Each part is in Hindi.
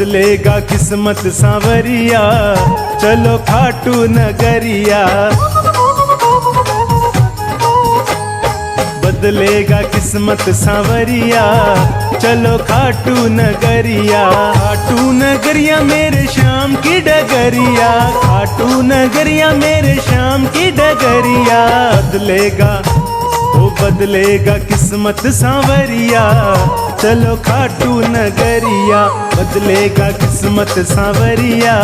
बदलेगा किस्मत सांवरिया, चलो खाटू नगरिया। बदलेगा किस्मत सांवरिया, चलो खाटू नगरिया। खाटू नगरिया मेरे श्याम की डगरिया, खाटू नगरिया मेरे श्याम की डगरिया। बदलेगा वो बदलेगा किस्मत सांवरिया, चलो खाटू नगरिया। बदलेगा किस्मत सांवरिया,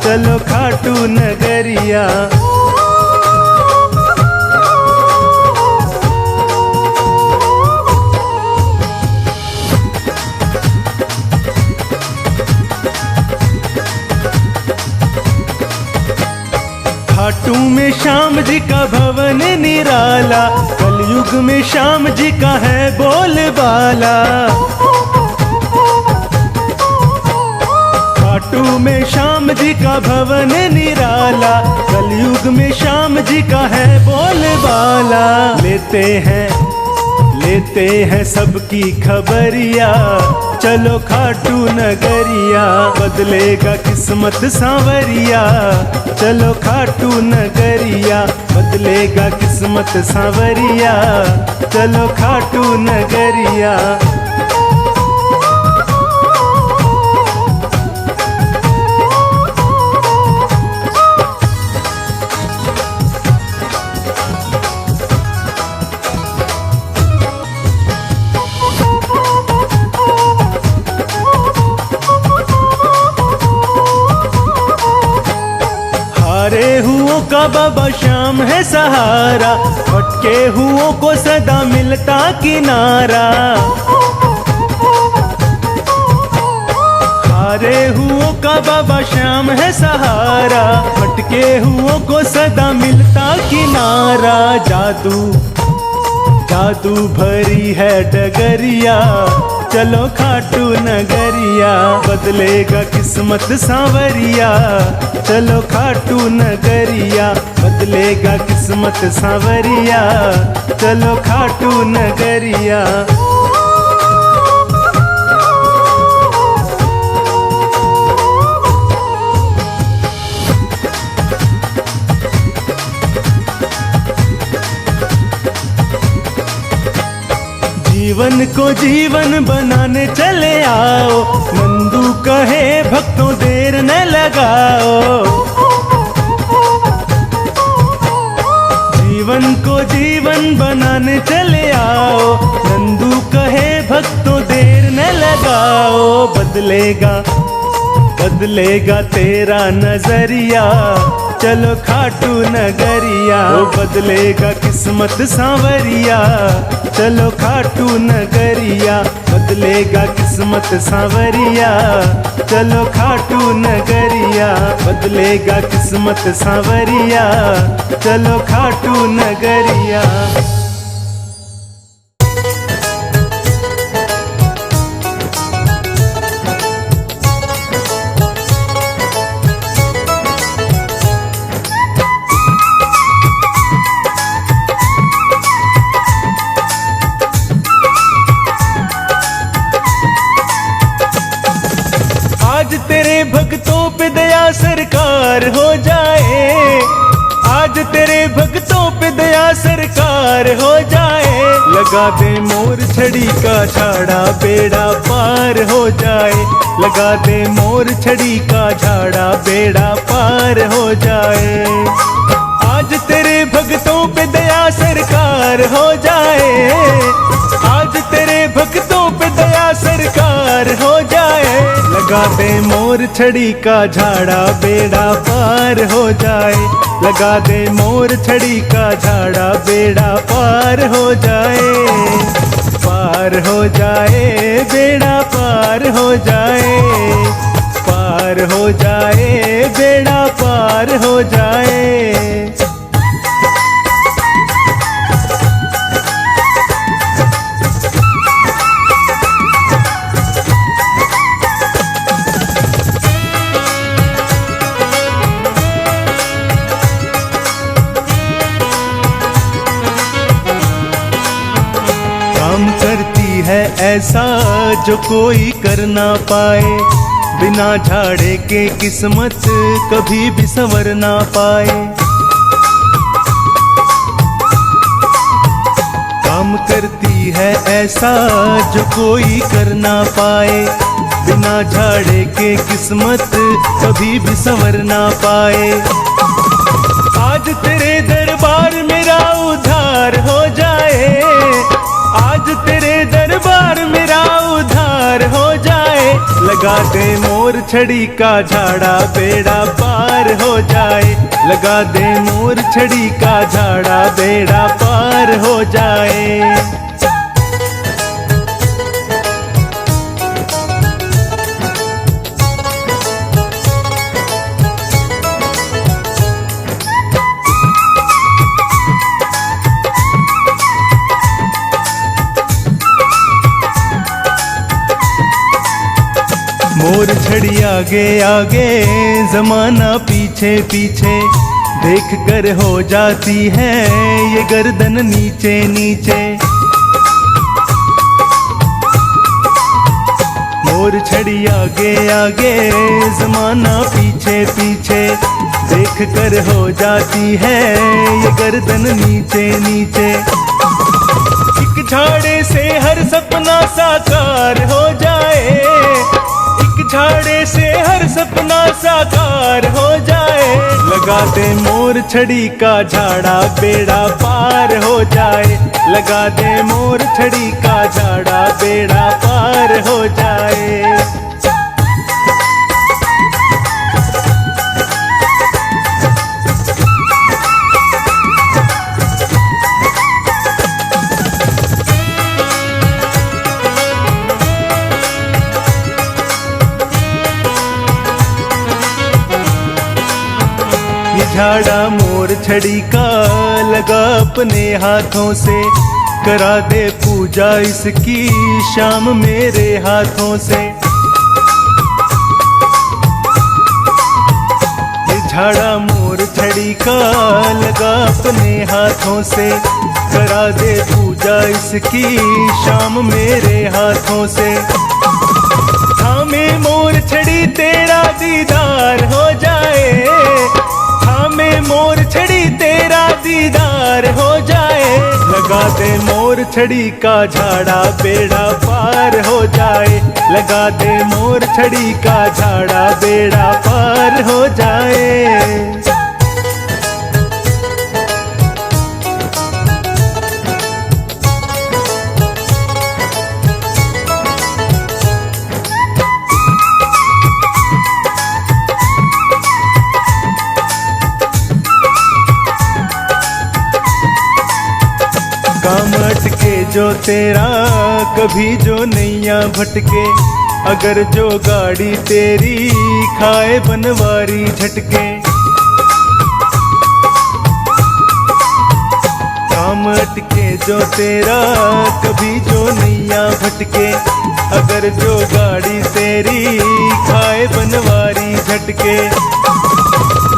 चलो खाटू नगरिया। खाटू में श्याम जी का भवन निराला, कलयुग में श्याम जी का है बोलबाला। खाटू में श्याम जी का भवन निराला, कलयुग में श्याम जी का है बोलबाला। लेते हैं सबकी खबरिया, चलो खाटू नगरिया। बदलेगा किस्मत सांवरिया, चलो खाटू नगरिया। बदलेगा किस्मत सांवरिया, चलो खाटू नगरिया। हारे हुओं का बाबा श्याम है सहारा, भटके हुओं को सदा मिलता किनारा। हारे हुओं का बाबा श्याम है सहारा, भटके हुओं को सदा मिलता किनारा। जादू भरी है डगरिया, चलो खाटू नगरिया। बदलेगा किस्मत सांवरिया, चलो खाटू नगरिया। बदलेगा किस्मत सांवरिया, चलो खाटू नगरिया। जीवन को जीवन बनाने चले आओ, नंदू कहे भक्तों देर न लगाओ। जीवन को जीवन बनाने चले आओ, नंदू कहे भक्तों देर न लगाओ। बदलेगा तेरा नजरिया, चलो खाटू नगरिया। वो बदलेगा किस्मत सांवरिया, चलो खाटू नगरिया। बदलेगा किस्मत सांवरिया, चलो खाटू नगरिया। बदलेगा किस्मत सांवरिया, चलो खाटू नगरिया। आज तेरे भक्तों पे दया सरकार हो जाए, आज तेरे भक्तों पे दया सरकार हो जाए। लगा दे मोर छड़ी का झाड़ा, बेड़ा पार हो जाए। लगा दे मोर छड़ी का झाड़ा, बेड़ा पार हो जाए। आज तेरे भक्तों पे दया सरकार हो जाए, आज तेरे भक्तों पे दया सरकार हो जाए। लगा दे मोर छड़ी का झाड़ा, बेड़ा पार हो जाए। लगा दे मोर छड़ी का झाड़ा, बेड़ा पार हो जाए। पार हो जाए, बेड़ा पार हो जाए। पार हो जाए, बेड़ा पार हो जाए। काम करती है ऐसा जो कोई कर ना पाए, बिना झाड़े के किस्मत कभी भी संवर ना पाए। काम करती है ऐसा जो कोई कर ना पाए। बिना झाड़े के किस्मत कभी भी संवर ना पाए। आज तेरे दरबार मेरा उद्धार हो जाए, आज तेरे दरबार मेरा उद्धार हो जाए। लगा दे मोर छड़ी का झाड़ा बेड़ा पार हो जाए। लगा दे मोर छड़ी का झाड़ा बेड़ा पार हो जाए। मोर छड़ी आगे आगे जमाना पीछे पीछे, देख कर हो जाती है ये गर्दन नीचे नीचे। मोर छड़ी आगे आगे जमाना पीछे पीछे, देख कर हो जाती है ये गर्दन नीचे नीचे। एक झाड़े से हर सपना साकार हो जाए, झाड़े से हर सपना साकार हो जाए। लगा दे मोर छड़ी का झाड़ा बेड़ा पार हो जाए। लगा दे मोर छड़ी का झाड़ा बेड़ा पार हो जाए। झाड़ा मोर छड़ी का लगा अपने हाथों से, करा दे पूजा इसकी शाम मेरे हाथों से। ये झाड़ा मोर छड़ी का लगा अपने हाथों से, करा दे पूजा इसकी शाम मेरे हाथों से। थामे मोर छड़ी तेरा दीदार हो जाए, में मोर छड़ी तेरा दीदार हो जाए। लगा दे मोर छड़ी का झाड़ा बेड़ा पार हो जाए। लगा दे मोर छड़ी का झाड़ा बेड़ा पार हो जाए। काम अटके जो तेरा कभी जो नैया भटके, अगर जो गाड़ी तेरी खाए बनवारी झटके। काम अटके जो तेरा कभी जो नैया भटके, अगर जो गाड़ी तेरी खाए बनवारी झटके।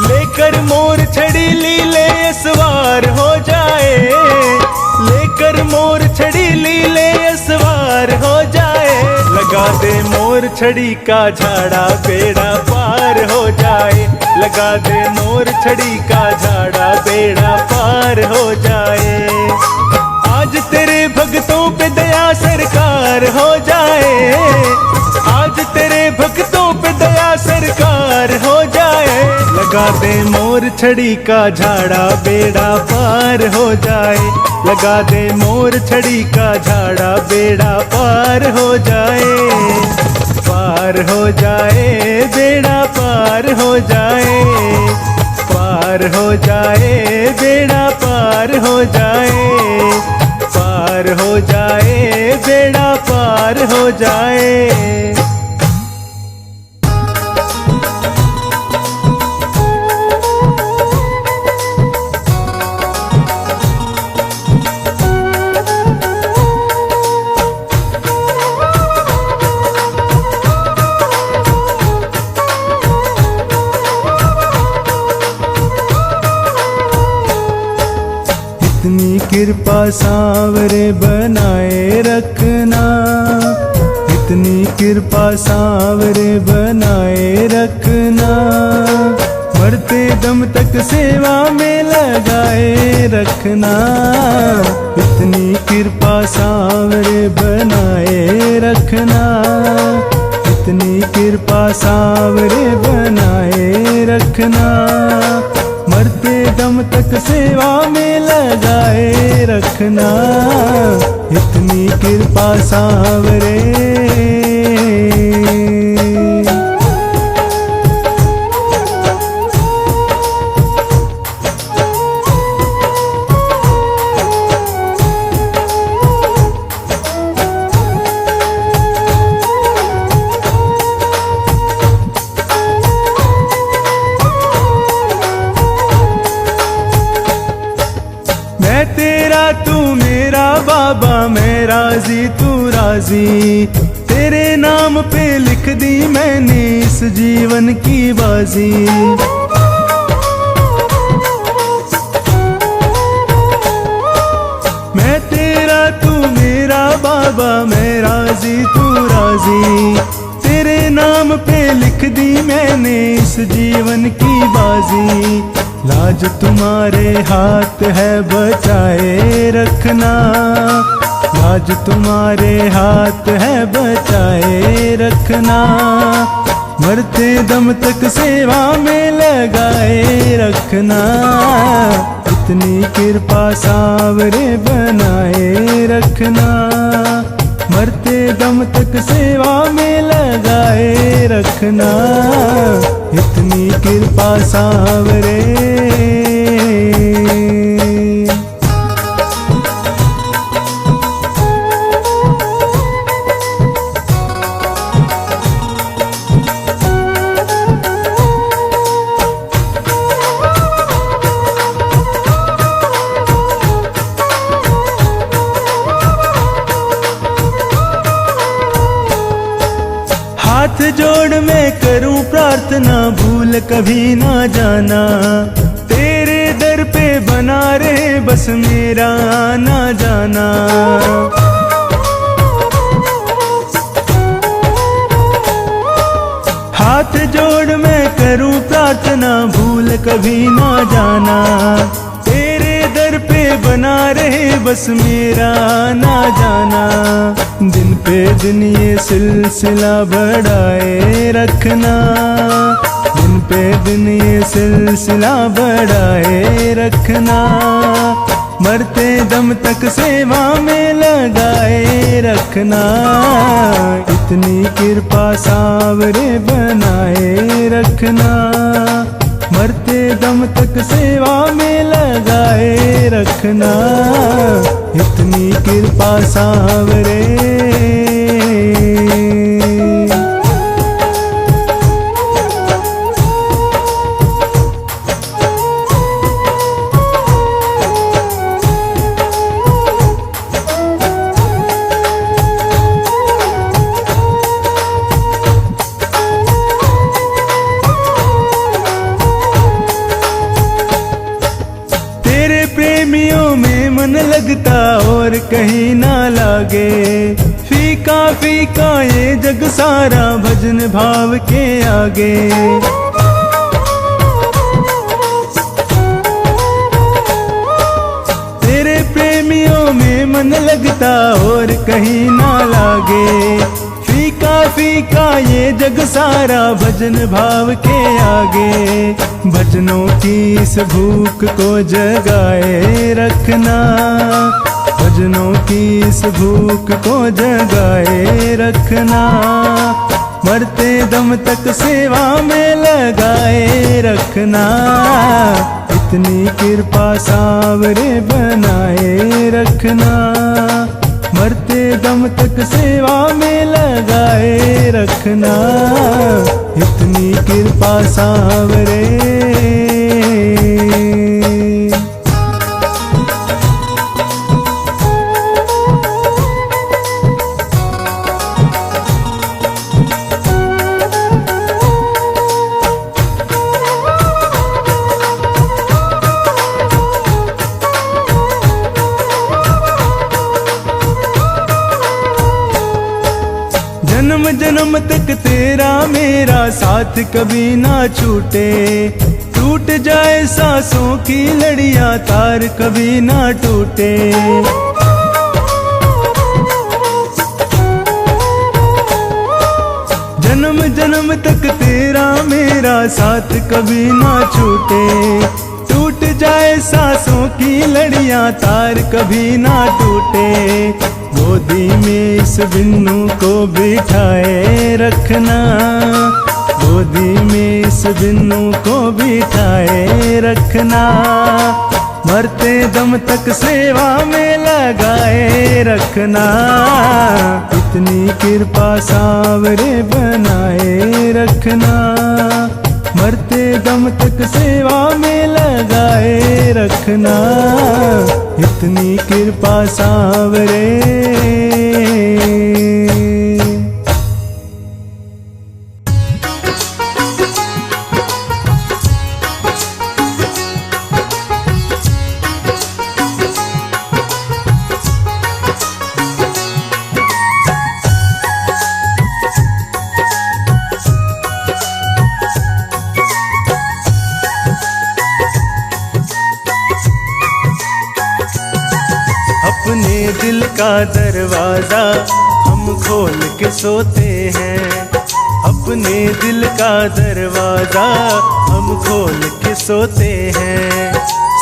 लेकर मोर छड़ी लीले सवार हो जाए, लेकर मोर छड़ी लीले सवार हो जाए। लगा दे मोर छड़ी का झाड़ा बेड़ा पार हो जाए। लगा दे मोर छड़ी का झाड़ा बेड़ा पार हो जाए। आज तेरे भक्तों पे दया सरकार हो जाए, आज तेरे भक्तों पे दया सरकार हो जाए। लगा दे मोर छड़ी का झाड़ा बेड़ा पार हो जाए। लगा दे मोर छड़ी का झाड़ा बेड़ा पार हो जाए। पार हो जाए बेड़ा पार हो जाए, पार हो जाए बेड़ा पार हो जाए, पार हो जाए बेड़ा पार हो जाए। कृपा सांवरे बनाए रखना, इतनी कृपा सांवरे बनाए रखना, मरते दम तक सेवा में लगाए रखना। इतनी कृपा सांवरे बनाए रखना, इतनी कृपा सांवरे बनाए रखना, मरते दम तक सेवा में लगाए रखना। इतनी कृपा सांवरे। मैं तेरा तू मेरा बाबा, मैं राजी तू राजी, तेरे नाम पे लिख दी मैंने इस जीवन की बाजी। मैं तेरा तू मेरा बाबा, मैं राजी तू राजी, तेरे नाम पे लिख दी मैंने इस जीवन की बाजी। लाज तुम्हारे हाथ है बचाए रखना, लाज तुम्हारे हाथ है बचाए रखना, मरते दम तक सेवा में लगाए रखना। इतनी कृपा सांवरे बनाए रखना, मरते दम तक सेवा में लगाए रखना। इतनी कृपा सांवरे। हाथ जोड़ मैं करूं प्रार्थना, भूल कभी ना जाना, तेरे दर पे बना रहे बस मेरा आना जाना। हाथ जोड़ मैं करूं प्रार्थना, भूल कभी ना जाना, तेरे दर पे बना रहे बस मेरा आना जाना। दिन पे दिन ये सिलसिला बढ़ाए रखना, दिन पे दिन ये सिलसिला बढ़ाए रखना, मरते दम तक सेवा में लगाए रखना। इतनी कृपा सांवरे बनाए रखना, मरते दम तक सेवा में लगाए रखना। इतनी कृपा सांवरे। प्रेमियों में मन लगता और कहीं ना लागे, फीका फीका ये जग सारा भजन भाव के आगे। तेरे प्रेमियों में मन लगता और कहीं ना लागे, फीका फीका ये जग सारा भजन भाव के आगे। भजनों की इस भूख को जगाए रखना, भजनों की इस भूख को जगाए रखना, मरते दम तक सेवा में लगाए रखना। इतनी कृपा सांवरे बनाए रखना, मरते दम तक सेवा में लगाए रखना। इतनी कृपा सांवरे। जन्म जन्म तक तेरा मेरा साथ कभी ना छूटे, टूट जाए सांसों की लड़ियां तार कभी ना टूटे। जन्म जन्म तक तेरा मेरा साथ कभी ना छूटे, टूट जाए सांसों की लड़ियां तार कभी ना टूटे। गोदी में इस बिन्नू को बिठाए रखना, गोदी में इस बिन्नू को बिठाए रखना, मरते दम तक सेवा में लगाए रखना। इतनी कृपा सावरे बनाए रखना, मरते दम तक सेवा में लगाए रखना। इतनी कृपा सावरे। अपने दिल का दरवाजा हम खोल के सोते हैं, अपने दिल का दरवाजा हम खोल के सोते हैं।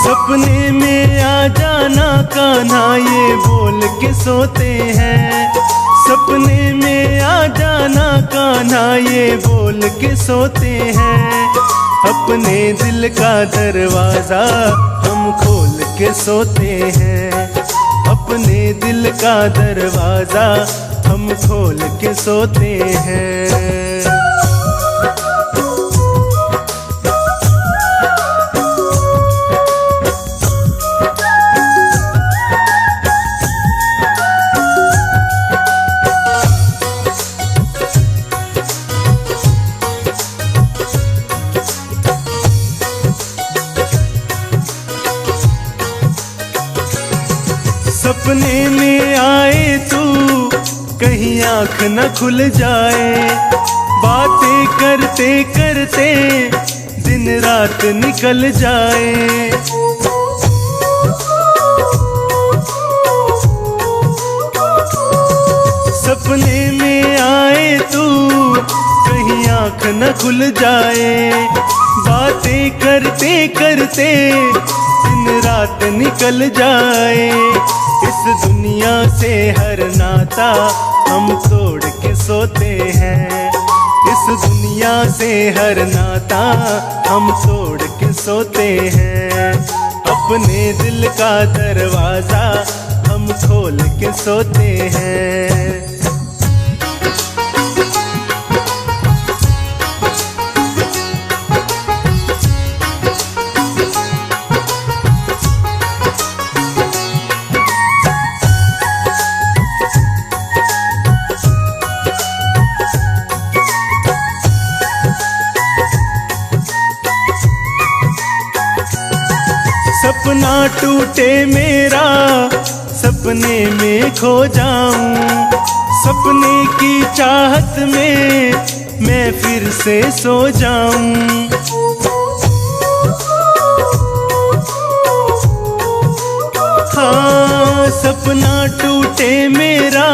सपने में आ जाना कान्हा ये बोल के सोते हैं, सपने में आ जाना कान्हा ये बोल के सोते हैं। अपने दिल का दरवाजा हम खोल के सोते हैं, अपने दिल का दरवाजा हम खोल के सोते हैं। सपने में आए तू कहीं आँख न खुल जाए, बातें करते करते दिन रात निकल जाए। सपने में आए तू कहीं आँख न खुल जाए, बातें करते करते दिन रात निकल जाए। इस दुनिया से हर नाता हम तोड़ के सोते हैं, इस दुनिया से हर नाता हम तोड़ के सोते हैं। अपने दिल का दरवाजा हम खोल के सोते हैं। सपना टूटे मेरा सपने में खो जाऊं, सपने की चाहत में मैं फिर से सो जाऊं। हाँ सपना टूटे मेरा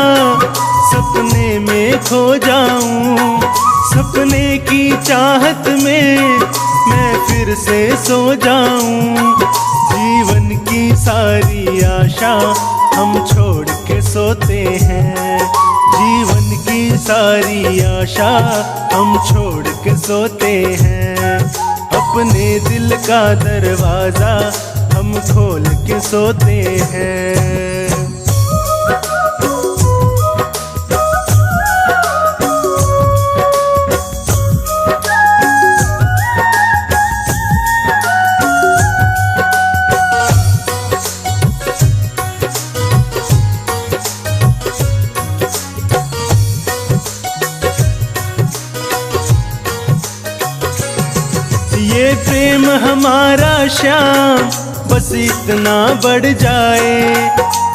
सपने में खो जाऊं, सपने की चाहत में मैं फिर से सो जाऊं। जीवन की सारी आशा हम छोड़ के सोते हैं, जीवन की सारी आशा हम छोड़ के सोते हैं। अपने दिल का दरवाजा हम खोल के सोते हैं। ये प्रेम हमारा श्याम बस इतना बढ़ जाए,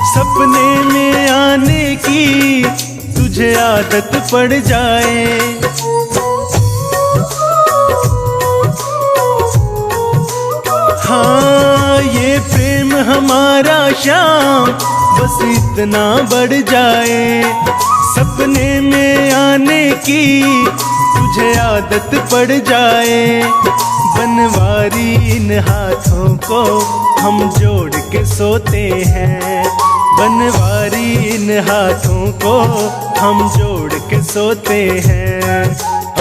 सपने में आने की तुझे आदत पड़ जाए। हाँ ये प्रेम हमारा श्याम बस इतना बढ़ जाए, सपने में आने की तुझे आदत पड़ जाए। बनवारी इन हाथों को हम जोड़ के सोते हैं, बनवारी इन हाथों को हम जोड़ के सोते हैं।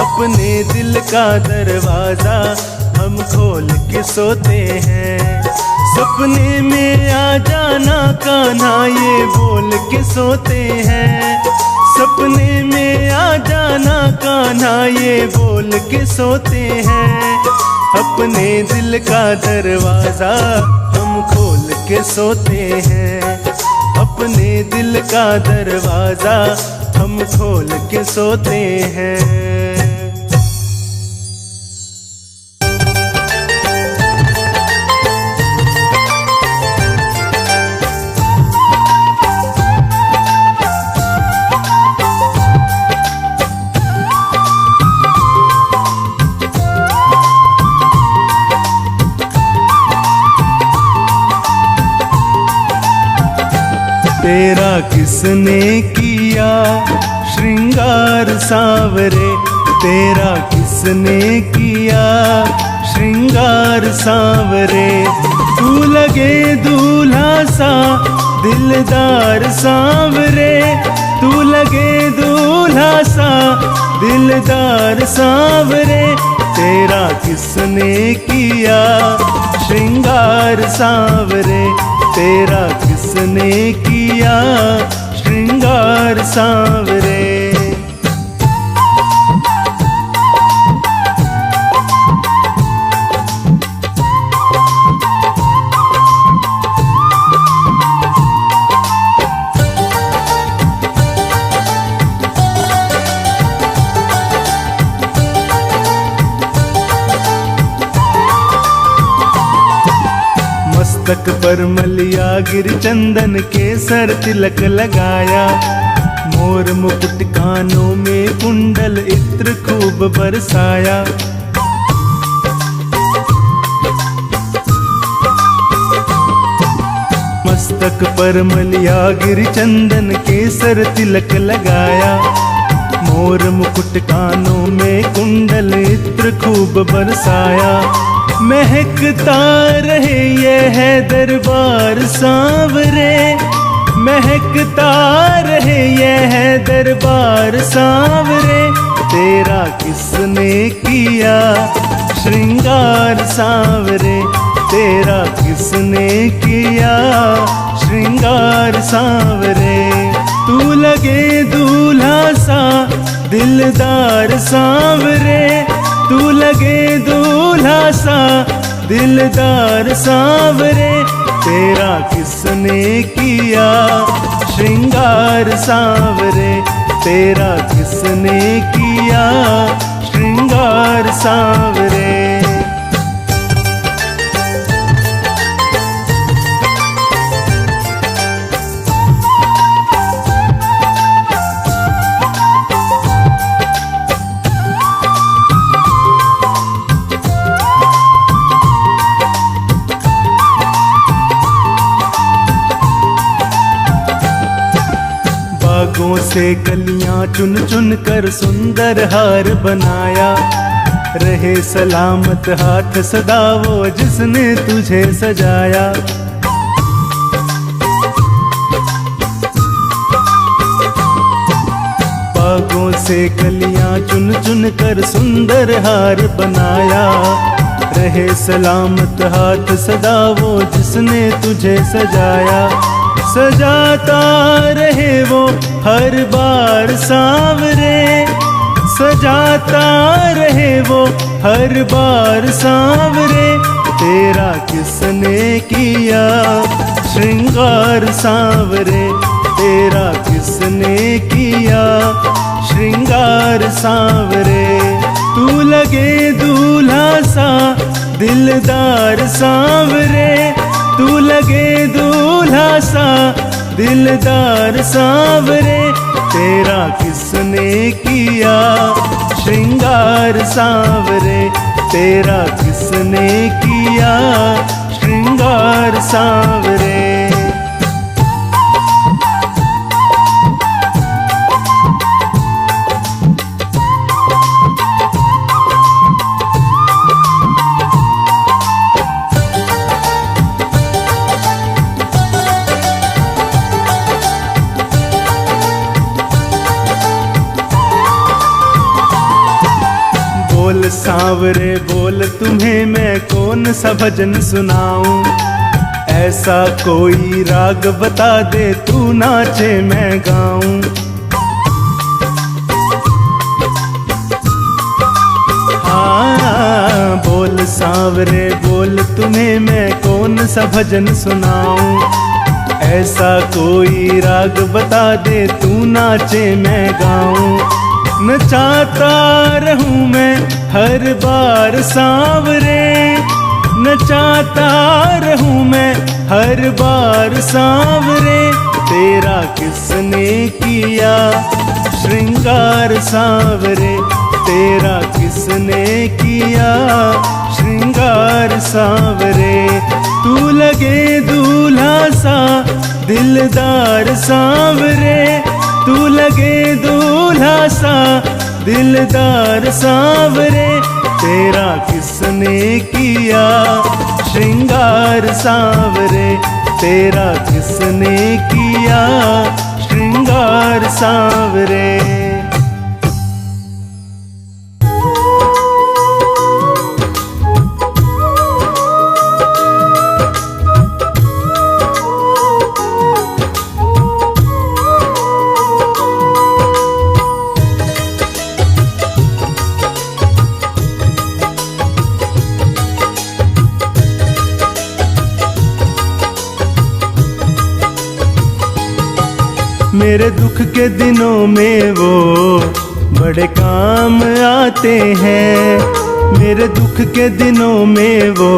अपने दिल का दरवाजा हम खोल के सोते हैं, सपने में आ जाना कान्हा ये बोल के सोते हैं। सपने में आ जाना कान्हा ये बोल के सोते हैं। अपने दिल का दरवाजा हम खोल के सोते हैं, अपने दिल का दरवाजा हम खोल के सोते हैं। तेरा किसने किया श्रृंगार सांवरे, तेरा किसने किया श्रृंगार सांवरे। तू लगे दूल्हा सा दिलदार सांवरे, तू लगे दूल्हा सा दिलदार सांवरे। तेरा किसने किया श्रृंगार सांवरे, तेरा किसने किया श्रृंगार सांवरे। मस्तक पर मलिया गिर चंदन केसर तिलक लगाया, मोर मुकुट कानों में कुंडल इत्र खूब बरसाया। मस्तक पर मलिया गिर चंदन केसर तिलक लगाया, मोर मुकुट कानों में कुंडल इत्र खूब बरसाया। महकता रहे ये है दरबार सांवरे, महकता रहे ये है दरबार सांवरे। तेरा किसने किया श्रृंगार सांवरे, तेरा किसने किया श्रृंगार सांवरे। तू लगे दूल्हा सा दिलदार सांवरे, तू लगे दूल्हा सा दिलदार सांवरे। तेरा किसने किया श्रृंगार सांवरे, तेरा किसने किया श्रृंगार सांवरे। बागों से कलियां चुन चुन कर सुंदर हार बनाया, रहे सलामत हाथ सदा वो जिसने तुझे सजाया। बागों से कलियां चुन चुन कर सुंदर हार बनाया, रहे सलामत हाथ सदा वो जिसने तुझे सजाया। सजाता रहे वो हर बार सांवरे, सजाता रहे वो हर बार सांवरे। तेरा किसने किया श्रृंगार सांवरे, तेरा किसने किया श्रृंगार सांवरे। तू लगे दूल्हा सा दिलदार सांवरे, तू लगे दूल्हा सा दिलदार सांवरे। तेरा किसने किया श्रृंगार सांवरे, तेरा किसने किया श्रृंगार सांवरे। बोल सांवरे बोल, तुम्हें मैं कौन सा भजन सुनाऊं, ऐसा कोई राग बता दे तू नाचे मैं गाऊं। हाँ बोल सांवरे बोल, तुम्हें मैं कौन सा भजन सुनाऊं, ऐसा कोई राग बता दे तू नाचे मैं गाऊं। नचाता रहूं मैं हर बार सांवरे, नचाता रहूं मैं हर बार सांवरे, तेरा किसने किया श्रृंगार सांवरे, तेरा किसने किया श्रृंगार सांवरे। तू लगे दूल्हा सा दिलदार सांवरे, तू लगे दूल्हा सा दिलदार सांवरे, तेरा किसने किया श्रृंगार सांवरे, तेरा किसने किया श्रृंगार सांवरे। मेरे दुख के दिनों में वो बड़े काम आते हैं, मेरे दुख के दिनों में वो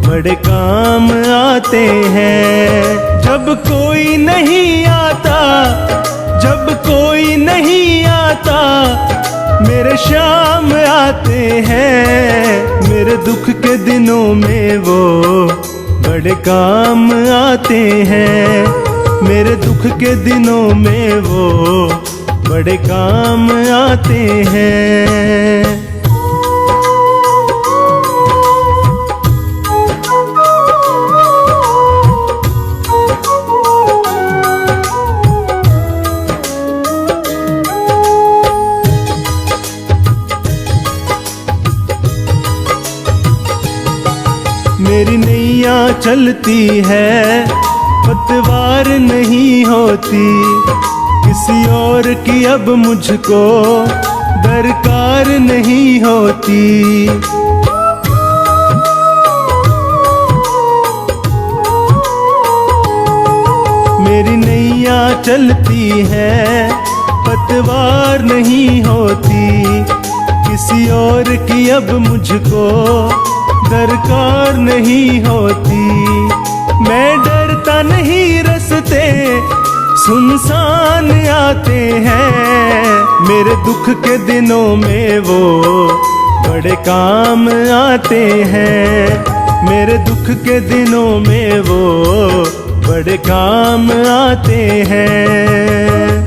बड़े काम आते हैं। जब कोई नहीं आता, जब कोई नहीं आता, मेरे शाम आते हैं। मेरे दुख के दिनों में वो बड़े काम आते हैं, मेरे दुख के दिनों में वो बड़े काम आते हैं। मेरी नैया चलती है पतवार नहीं होती, किसी और की अब मुझको दरकार नहीं होती। मेरी नैया चलती है पतवार नहीं होती, किसी और की अब मुझको दरकार नहीं होती। मैं डरता नहीं रास्ते सुनसान आते हैं, मेरे दुख के दिनों में वो बड़े काम आते हैं। मेरे दुख के दिनों में वो बड़े काम आते हैं।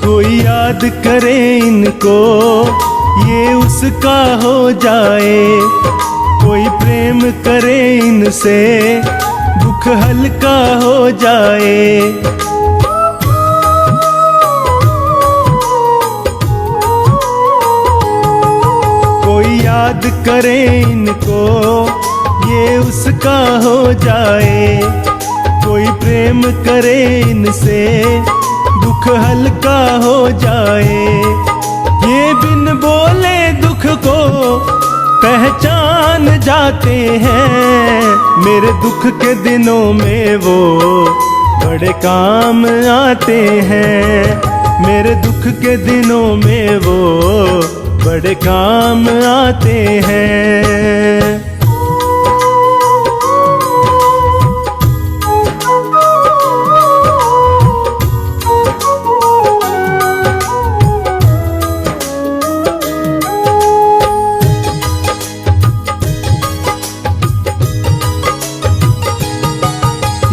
कोई याद करे इनको ये उसका हो जाए, कोई प्रेम करे इनसे दुख हल्का हो जाए। कोई याद करे इनको ये उसका हो जाए, कोई प्रेम करे इनसे दुख हल्का हो जाए। ये बिन बोले दुख को पहचान जाते हैं। मेरे दुख के दिनों में वो बड़े काम आते हैं। मेरे दुख के दिनों में वो बड़े काम आते हैं।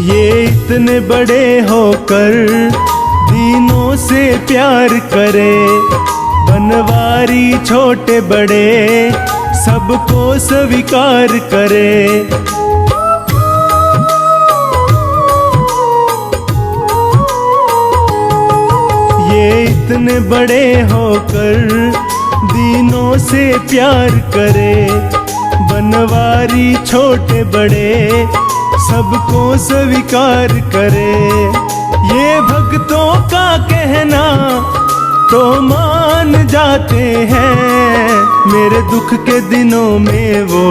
ये इतने बड़े होकर दीनों से प्यार करे, बनवारी छोटे बड़े सबको स्वीकार करे। ये इतने बड़े होकर दीनों से प्यार करे, बनवारी छोटे बड़े सबको स्वीकार करे। ये भक्तों का कहना तो मान जाते हैं। मेरे दुख के दिनों में वो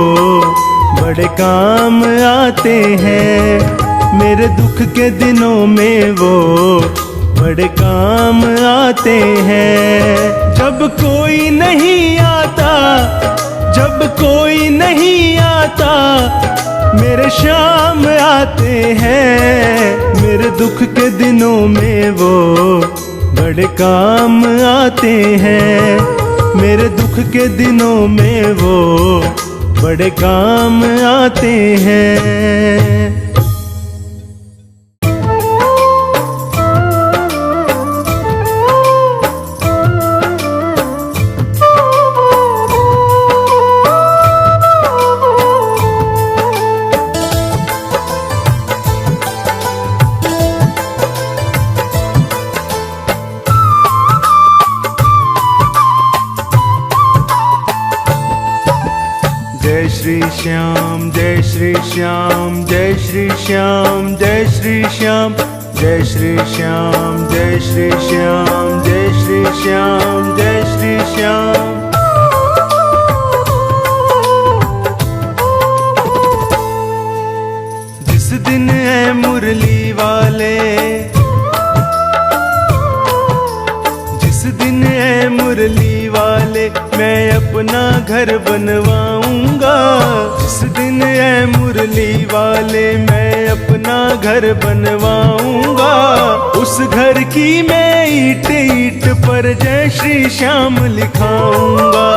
बड़े काम आते हैं। मेरे दुख के दिनों में वो बड़े काम आते हैं। जब कोई नहीं आता, जब कोई नहीं आता, मेरे शाम आते हैं। मेरे दुख के दिनों में वो बड़े काम आते हैं। मेरे दुख के दिनों में वो बड़े काम आते हैं। जय श्री श्याम, जय श्री श्याम, जय श्री श्याम, जय श्री श्याम, जय श्री श्याम, जय श्री श्याम, जय श्री श्याम, जय श्री श्याम। जिस दिन है मुरली वाले, जिस दिन है मुरली वाले, मैं अपना घर बनवाऊंगा। जिस दिन है मुरली वाले, मैं अपना घर बनवाऊंगा। उस घर की मैं ईंट ईंट पर जय श्री श्याम लिखाऊंगा।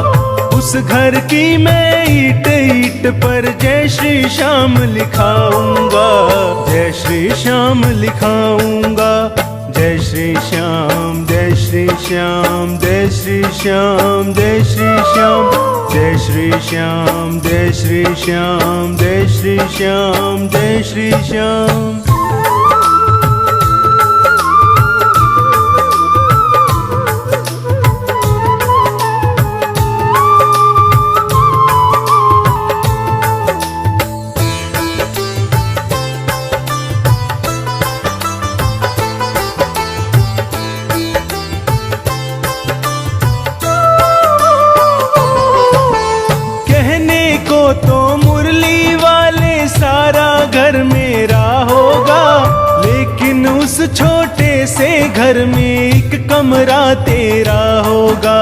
उस घर की मैं ईंट ईंट पर जय श्री श्याम लिखाऊंगा। जय श्री श्याम लिखाऊंगा। जय श्री श्याम, जय श्री श्याम, जय श्री श्याम, जय श्री श्याम, जय श्री श्याम, जय श्री श्याम, जय श्री श्याम, जय श्री श्याम। तो मुरली वाले सारा घर मेरा होगा, लेकिन उस छोटे से घर में एक कमरा तेरा होगा।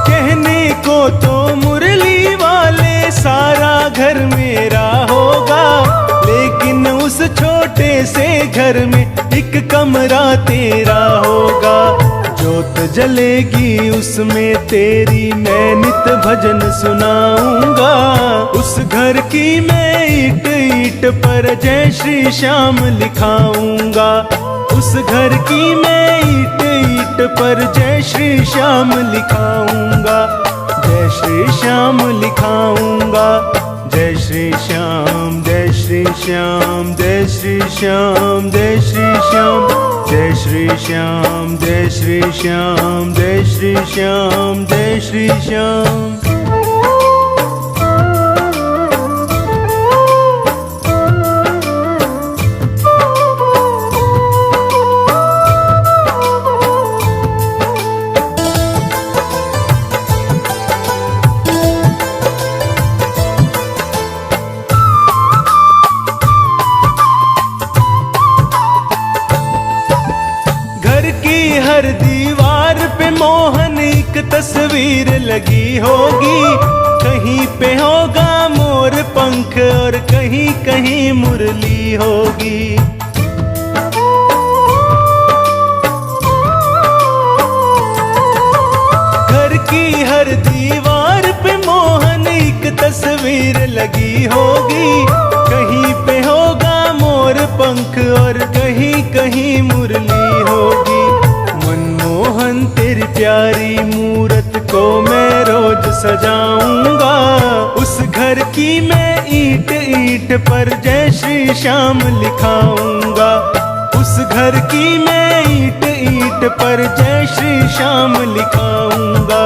कहने को तो मुरली वाले सारा घर मेरा होगा, लेकिन उस छोटे से घर में एक कमरा तेरा होगा। जोत जलेगी उसमें तेरी मैं नित भजन सुनाऊंगा। उस घर की मैं ईंट ईंट पर जय श्री श्याम लिखाऊंगा। उस घर की मैं ईंट ईंट पर जय श्री श्याम लिखाऊंगा। जय श्री श्याम लिखाऊंगा। जय श्री श्याम, जय श्री श्याम, जय श्री श्याम, जय श्री श्याम, जय श्री श्याम, जय श्री श्याम, जय श्री श्याम, जय श्री श्याम। हर दीवार पे मोहन एक तस्वीर लगी होगी। कहीं पे होगा मोर पंख और कहीं कहीं मुरली होगी। घर की हर दीवार पे मोहन एक तस्वीर लगी होगी। कहीं पे होगा मोर पंख और कहीं कहीं मुरली होगी। मनमोहन तेरी प्यारी मूरत को मैं रोज सजाऊंगा। उस घर की मैं ईंट ईंट पर जय श्री श्याम लिखाऊंगा। उस घर की मैं ईंट ईंट पर जय श्री श्याम लिखाऊंगा।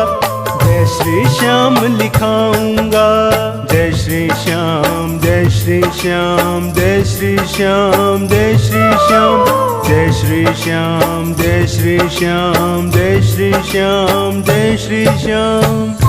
जय श्री श्याम लिखाऊंगा। जय श्री श्याम जय श्री श्याम जय श्री श्याम जय श्री श्याम जय श्री श्याम जय श्री श्याम जय श्री श्याम जय श्री श्याम।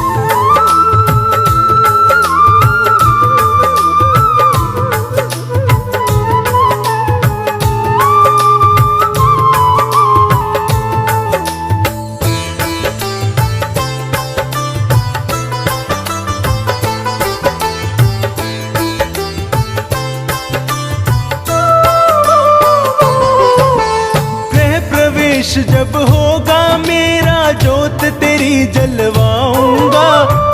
जब होगा मेरा जोत तेरी जलवाऊंगा।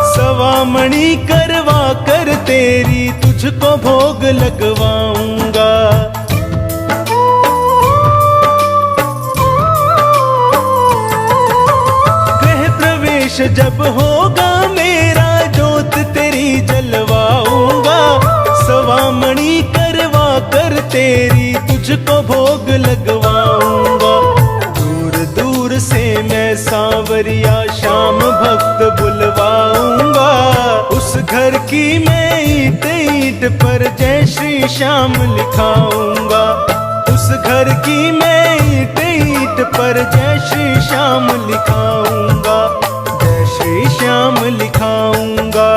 सवा मणि करवा कर तेरी तुझको भोग लगवाऊंगा। गृह प्रवेश जब होगा मेरा जोत तेरी जलवाऊंगा। सवा मणि करवा कर तेरी तुझको भोग लगवाऊंगा। से मैं सांवरिया श्याम भक्त बुलवाऊंगा। उस घर की मैं ईंट ईंट पर जय श्री श्याम लिखाऊंगा। उस घर की मैं ईंट ईंट पर जय श्री श्याम लिखाऊंगा। जय श्री श्याम लिखाऊंगा।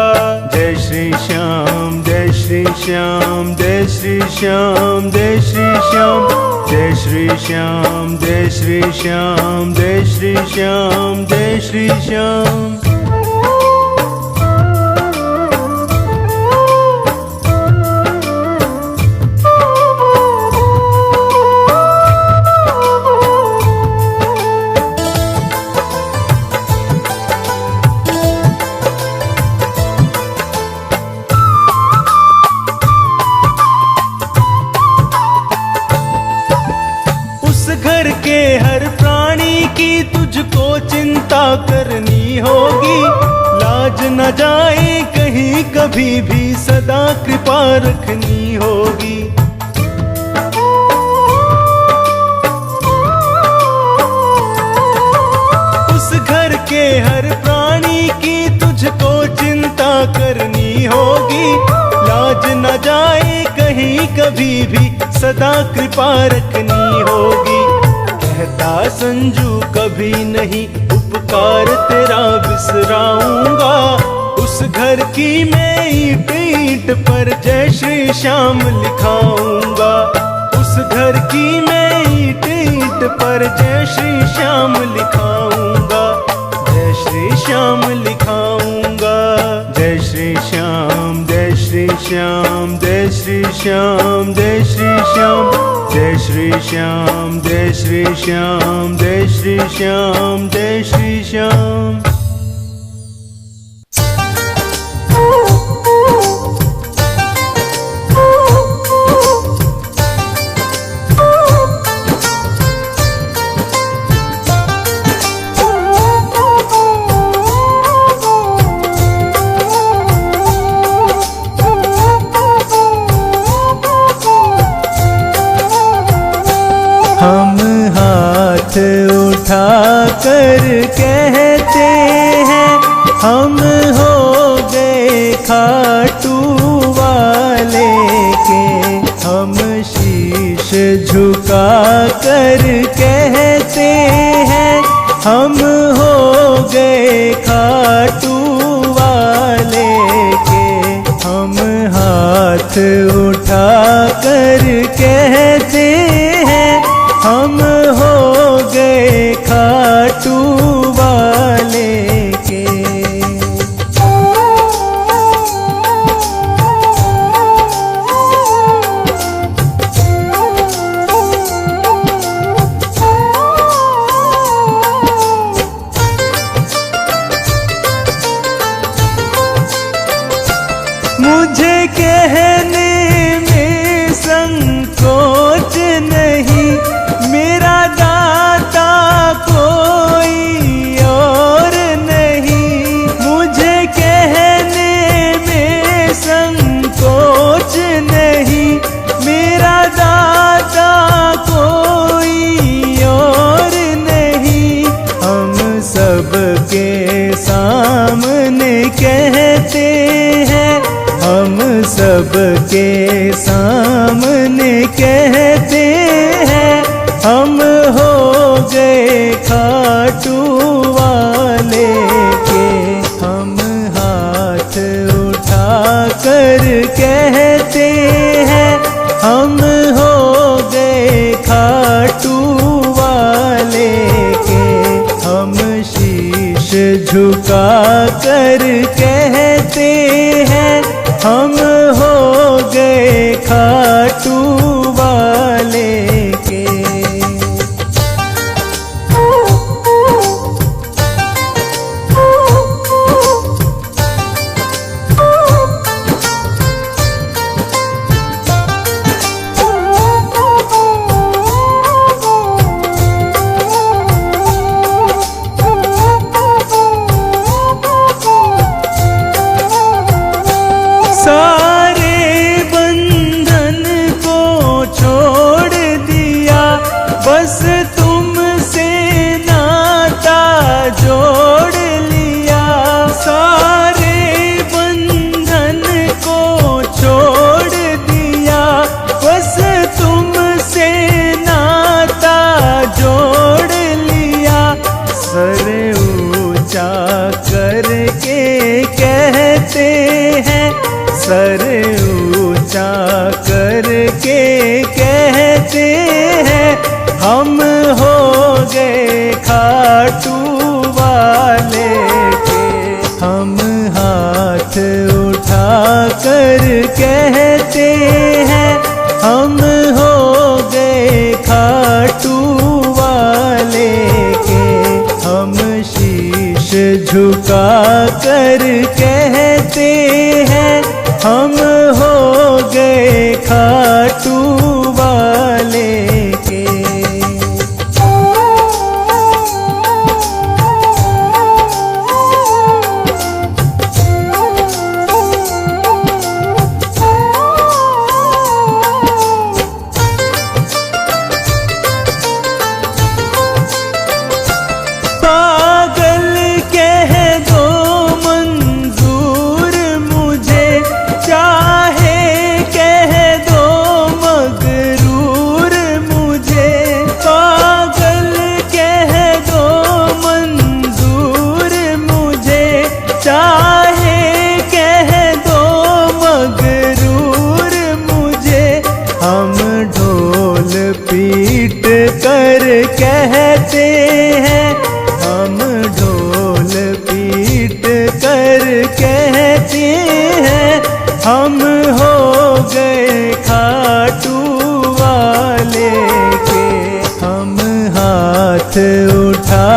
जय श्री श्याम जय श्री श्याम जय श्री श्याम जय श्री श्याम जय श्री श्याम जय श्री श्याम जय श्री श्याम जय श्री श्याम। हर प्राणी की तुझको चिंता करनी होगी। लाज न जाए कहीं कभी भी सदा कृपा रखनी होगी। उस घर के हर प्राणी की तुझको चिंता करनी होगी। लाज न जाए कहीं कभी भी सदा कृपा रखनी होगी। कहता संजू कभी नहीं उपकार तेरा बिसराऊंगा। उस घर की मैं ईंट ईंट पर जय श्री श्याम लिखाऊंगा। उस घर की मैं ईंट ईंट पर जय श्री श्याम लिखाऊंगा। जय श्री श्याम लिखाऊंगा। जय श्री श्याम जय श्री श्याम जय श्री श्याम जय श्री श्याम जय श्री श्याम जय श्री श्याम जय श्री श्याम जय श्री श्याम। हम हाथ उठा कर कहते हैं हम हो गए खाटू वाले के। हम शीश झुका कर कहते हैं हम हो गए खाटू वाले के। हम हाथ उठा कर कहते हैं हम हो गए खाटू वाले के। मुझे कहने में संकोच नहीं, मेरा दाता कोई और नहीं। मुझे कहने में संकोच नहीं, मेरा दाता कोई और नहीं। हम सबके सामने कहते हैं, हम सबके सामने कहते हैं, हम हो गए खाटू वाले के। हम हाथ उठा कर कहते हैं, हम हो गए खाटू वाले के। हम शीश झुका कर कहते हैं, हम हो गए खाटू वाले के। सारे बंधन को छोड़ दिया, बस तुमसे नाता जोड़ लिया। सारे बंधन को छोड़ दिया, बस तुमसे नाता जोड़ लिया। सर ऊंचा करके कहते हैं, सर ऊंचा करके कहते हैं, हम हो गए खाटू वाले के। हम हाथ उठा कर कहते हैं, हम हो गए खाटू वाले के। हम शीश झुका कर कहते हैं, हम हो गए खाटू वाले के। पागल कह दो मंजूर मुझे, चाहे कह दो मगरूर मुझे। पागल कह दो मंजूर मुझे, चाहे कह दो मगरूर मुझे। हम ढोल पीट कर कहते हैं, हम ढोल पीट कर कहते हैं, हम हो गए खाटू वाले के। हम हाथ उठा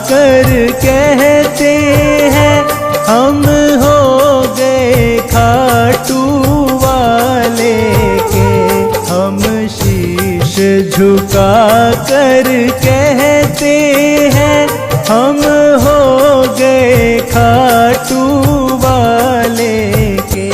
कर कहते हैं, हम हो गए खाटू वाले के। हम शीश झुका कर कहते हैं, हम हो गए खाटू वाले के।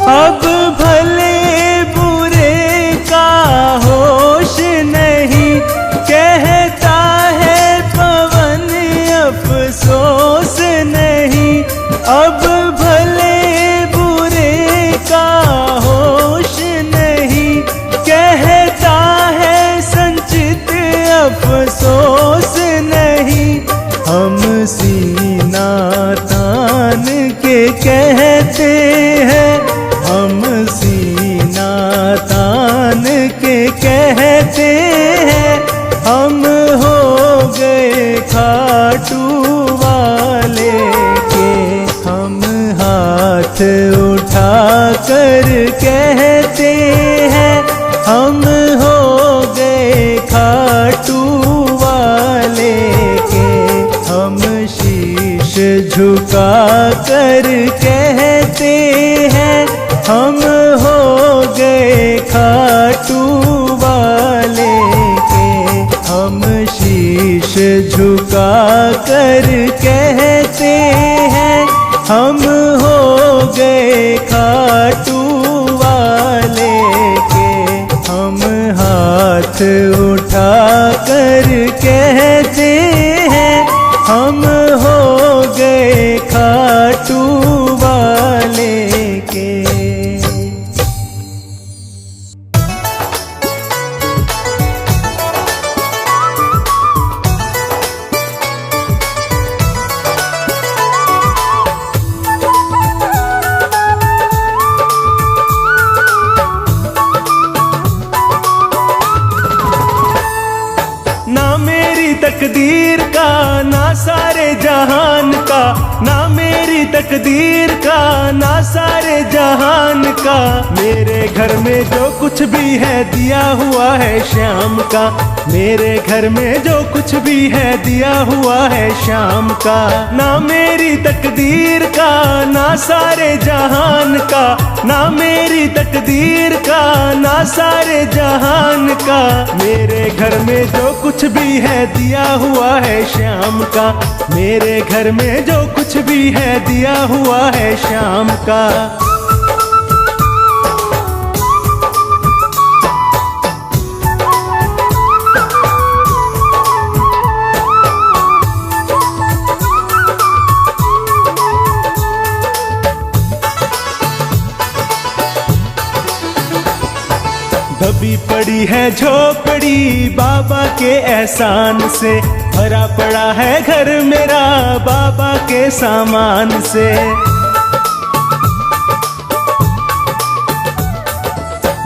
अब भले बुरे का होश नहीं, कहता है पवन अफसोस नहीं। अब भले बुरे के कहते हैं, हम सीना तान के कहते हैं, हम हो गए खाटू वाले के। हम हाथ उठा कर कहते हैं, हम हो गए खाटू वाले के। हम शीश झुका कर कहते हैं, हम हो गए खाटू वाले के। हम शीश झुका कर कहते हैं, हम हो गए खाटू वाले के। हम हाथ उठा कर कहते हैं, हम हो गए खाटू वाले के। ना मेरी तकदीर का, ना सारे जहान का, ना मेरी तकदीर का, ना सारे जहान का। मेरे घर में जो कुछ भी है दिया हुआ है श्याम का। मेरे घर में जो कुछ भी है दिया हुआ है श्याम का। ना मेरी तकदीर का, ना सारे जहान का, ना मेरी तकदीर का, ना सारे जहान का। मेरे घर में जो कुछ भी है दिया हुआ है श्याम का। मेरे घर में जो कुछ भी है दिया हुआ है श्याम का। दबी पड़ी है झोपड़ी बाबा के एहसान से, भरा पड़ा है घर मेरा बाबा के सामान से।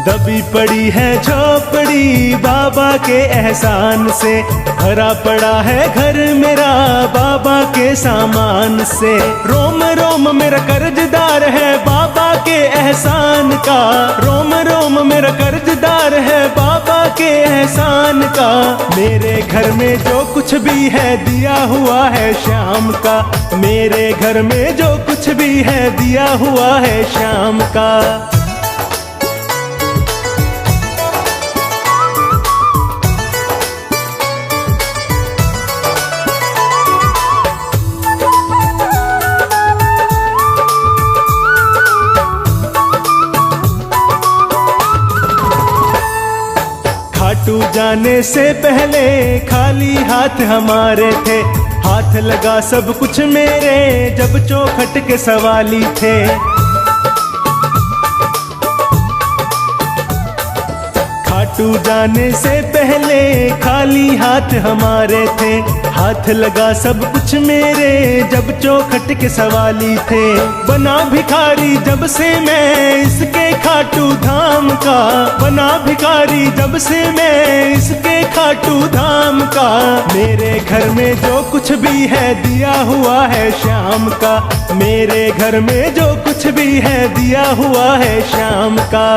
दबी पड़ी है झोपड़ी बाबा के एहसान से, भरा पड़ा है घर मेरा बाबा के सामान से। रोम रोम मेरा कर्जदार है बाबा के एहसान का। रोम रोम मेरा कर्जदार है बाबा के एहसान का। मेरे घर में जो कुछ भी है दिया हुआ है श्याम का। मेरे घर में जो कुछ भी है दिया हुआ है श्याम का। खाटू जाने से पहले खाली हाथ हमारे थे। हाथ लगा सब कुछ मेरे जब चौखट के सवाली थे। खाटू जाने से पहले खाली हाथ हमारे थे। हाथ लगा सब कुछ मेरे जब चौखट के सवाली थे। बना भिखारी जब से मैं इसके खाटू धाम का। बना भिखारी जब से मैं इसके खाटू धाम का। मेरे घर में जो कुछ भी है दिया हुआ है श्याम का। मेरे घर में जो कुछ भी है दिया हुआ है श्याम का।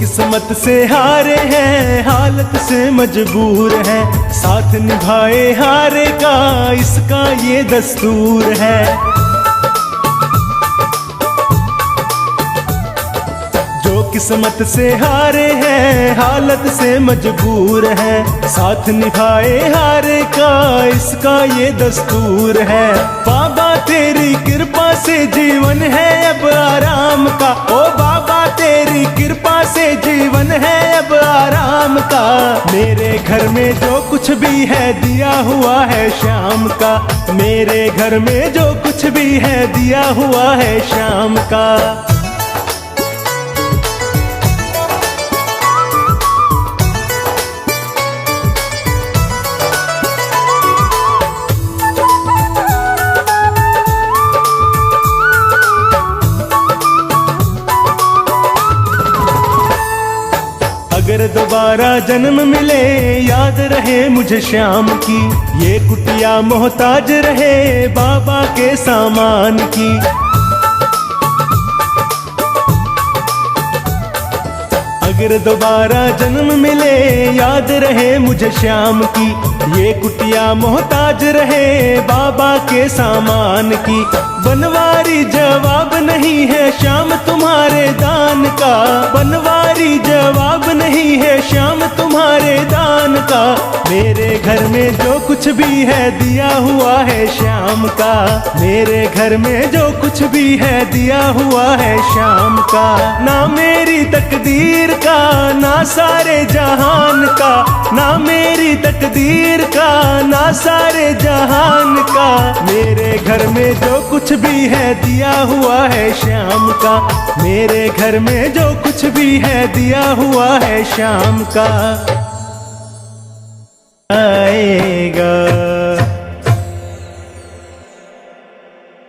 किस्मत से हारे हैं हालत से मजबूर हैं। साथ निभाए हारे का इसका ये दस्तूर है। जो किस्मत से हारे हैं हालत से मजबूर हैं। साथ निभाए हारे का इसका ये दस्तूर है। बाबा तेरी कृपा से जीवन है अब आराम का। ओ बाबा तेरी तेरी कृपा से जीवन है अब आराम का। मेरे घर में जो कुछ भी है दिया हुआ है शाम का। मेरे घर में जो कुछ भी है दिया हुआ है शाम का। अगर दोबारा जन्म मिले याद रहे मुझे शाम की। ये कुटिया मोहताज रहे बाबा के सामान की। अगर दोबारा जन्म मिले याद रहे मुझे शाम की। ये कुटिया मोहताज रहे बाबा के सामान की। बनवारी जवाब नहीं है शाम तुम्हारे दान का। बनवारी जवाब नहीं है शाम तुम्हारे दान का। मेरे घर में जो कुछ भी है दिया हुआ है शाम का। मेरे घर में जो कुछ भी है दिया हुआ है शाम का। ना मेरी तकदीर का ना सारे जहान का। ना मेरी तकदीर का ना सारे जहान का। मेरे घर में जो कुछ भी है दिया हुआ है शाम का। मेरे घर में जो कुछ भी है दिया हुआ है शाम का। आए